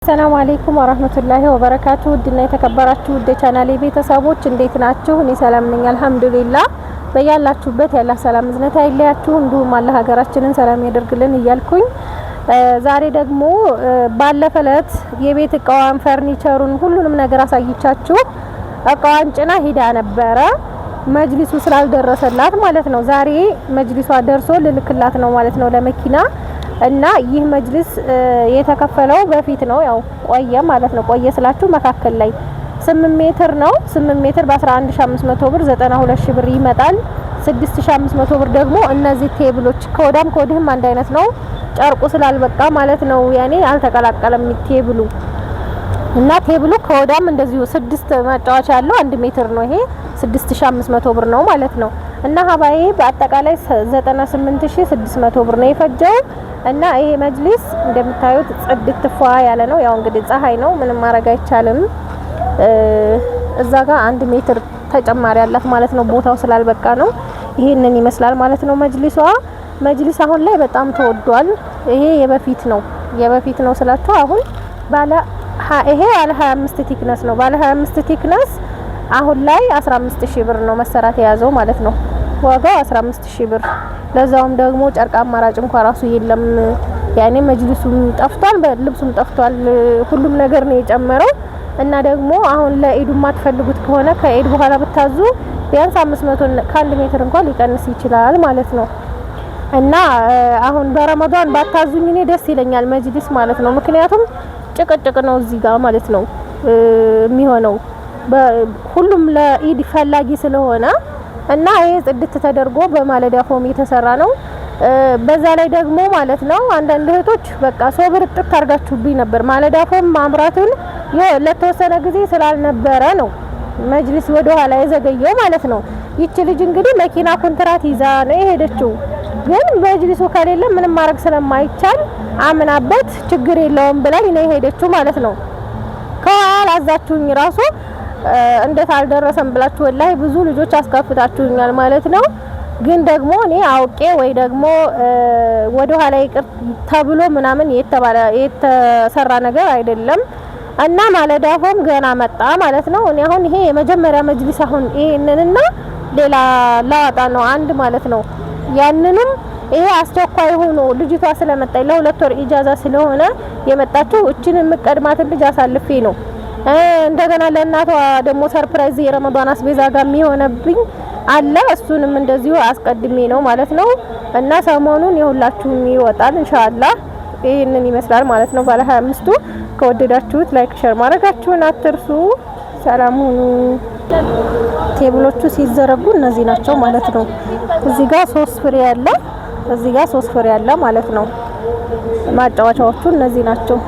ሰላም አለይኩም ወራህመቱላሂ ወበረካቱ ውድና የተከበራችሁ ውድ ቻናሌ ቤተሰቦች እንዴት ናችሁ? እኔ ሰላም ነኝ አልহামዱሊላህ። በያላችሁበት ያላ ሰላም ዝነታ አይለያችሁ፣ እንዲሁም አላህ ሀገራችንን ሰላም ያደርግልን እያልኩኝ ዛሬ ደግሞ ባለፈለት የቤት እቃዋን ፈርኒቸሩን ሁሉንም ነገር አሳይቻችሁ እቃዋን ጭና ሄዳ ነበረ። መጅሊሱ ስላልደረሰላት ማለት ነው። ዛሬ መጅሊሷ ደርሶ ልልክላት ነው ማለት ነው ለመኪና እና ይህ መጅሊስ የተከፈለው በፊት ነው። ያው ቆየ ማለት ነው። ቆየ ስላችሁ መካከል ላይ 8 ሜትር ነው። 8 ሜትር በ11500 ብር 92000 ብር ይመጣል። 6500 ብር ደግሞ እነዚህ ቴብሎች ከወዳም ከወዲህም አንድ አይነት ነው። ጨርቁ ስላልበቃ ማለት ነው። ያኔ አልተቀላቀለም ቴብሉ እና ቴብሉ ከወዳም እንደዚሁ 6 ማጫወቻ ያለው 1 ሜትር ነው። ይሄ 6500 ብር ነው ማለት ነው። እና ሀባዬ በአጠቃላይ 98600 ብር ነው የፈጀው። እና ይሄ መጅሊስ እንደምታዩት ጽድት ፏ ያለ ነው። ያው እንግዲህ ፀሐይ ነው ምንም ማድረግ አይቻልም። እዛ ጋር 1 ሜትር ተጨማሪ ያላት ማለት ነው። ቦታው ስላልበቃ ነው። ይሄንን ይመስላል ማለት ነው መጅሊሷ። መጅሊስ አሁን ላይ በጣም ተወዷል። ይሄ የበፊት ነው ስላችሁ አሁን ይሄ ባለ 25 ቲክነስ ነው። ባለ 25 ቲክነስ አሁን ላይ 15000 ብር ነው መሰራት የያዘው ማለት ነው። ዋጋው 15000 ብር። ለዛውም ደግሞ ጨርቅ አማራጭ እንኳን ራሱ የለም። ያኔ መጅሊሱም ጠፍቷል፣ ልብሱም ጠፍቷል። ሁሉም ነገር ነው የጨመረው። እና ደግሞ አሁን ለኢዱ ማትፈልጉት ከሆነ ከኢድ በኋላ ብታዙ ቢያንስ 500 ከ1 ሜትር እንኳን ሊቀንስ ይችላል ማለት ነው። እና አሁን በረመዳን ባታዙኝ እኔ ደስ ይለኛል መጅሊስ ማለት ነው። ምክንያቱም ጭቅጭቅ ነው እዚህ ጋር ማለት ነው የሚሆነው ሁሉም ለኢድ ፈላጊ ስለሆነ እና ይሄ ጽድት ተደርጎ በማለዳ ፎም የተሰራ ነው። በዛ ላይ ደግሞ ማለት ነው አንዳንድ እህቶች በቃ ሶብር ጥጥ አርጋችሁብኝ ነበር። ማለዳ ፎም ማምራቱን ለተወሰነ ጊዜ ስላልነበረ ነው መጅሊስ ወደ ኋላ የዘገየው ማለት ነው። ይቺ ልጅ እንግዲህ መኪና ኮንትራት ይዛ ነው የሄደችው። ግን መጅሊሱ ከሌለ ምንም ማድረግ ስለማይቻል አምናበት ችግር የለውም ብላኝ ነው የሄደችው ማለት ነው። ከኋላ አዛችሁኝ ራሱ እንዴት አልደረሰም ብላችሁ ወላሂ ብዙ ልጆች አስከፍታችሁኛል ማለት ነው። ግን ደግሞ እኔ አውቄ ወይ ደግሞ ወደ ኋላ ይቅር ተብሎ ምናምን የተሰራ ነገር አይደለም። እና ማለዳ ፎም ገና መጣ ማለት ነው። እኔ አሁን ይሄ የመጀመሪያ መጅሊስ አሁን ይሄንንና ሌላ ላወጣ ነው አንድ ማለት ነው። ያንንም ይሄ አስቸኳይ ሆኖ ልጅቷ ስለመጣች ለ2 ወር ኢጃዛ ስለሆነ የመጣችው እቺን የምቀድማት ልጅ አሳልፌ ነው። እንደገና ለእናቷ ደግሞ ሰርፕራይዝ የረመዳን አስቤዛ ጋር የሚሆነብኝ አለ። እሱንም እንደዚሁ አስቀድሜ ነው ማለት ነው። እና ሰሞኑን የሁላችሁም ይወጣል ኢንሻአላህ። ይሄንን ይመስላል ማለት ነው ባለ 25ቱ። ከወደዳችሁት ላይክ ሼር ማድረጋችሁን አትርሱ። ሰላም ሁኑ። ቴብሎቹ ሲዘረጉ እነዚህ ናቸው ማለት ነው። እዚህ ጋር 3 ፍሬ ያለ፣ እዚህ ጋር 3 ፍሬ ያለ ማለት ነው። ማጫወቻዎቹ እነዚህ ናቸው።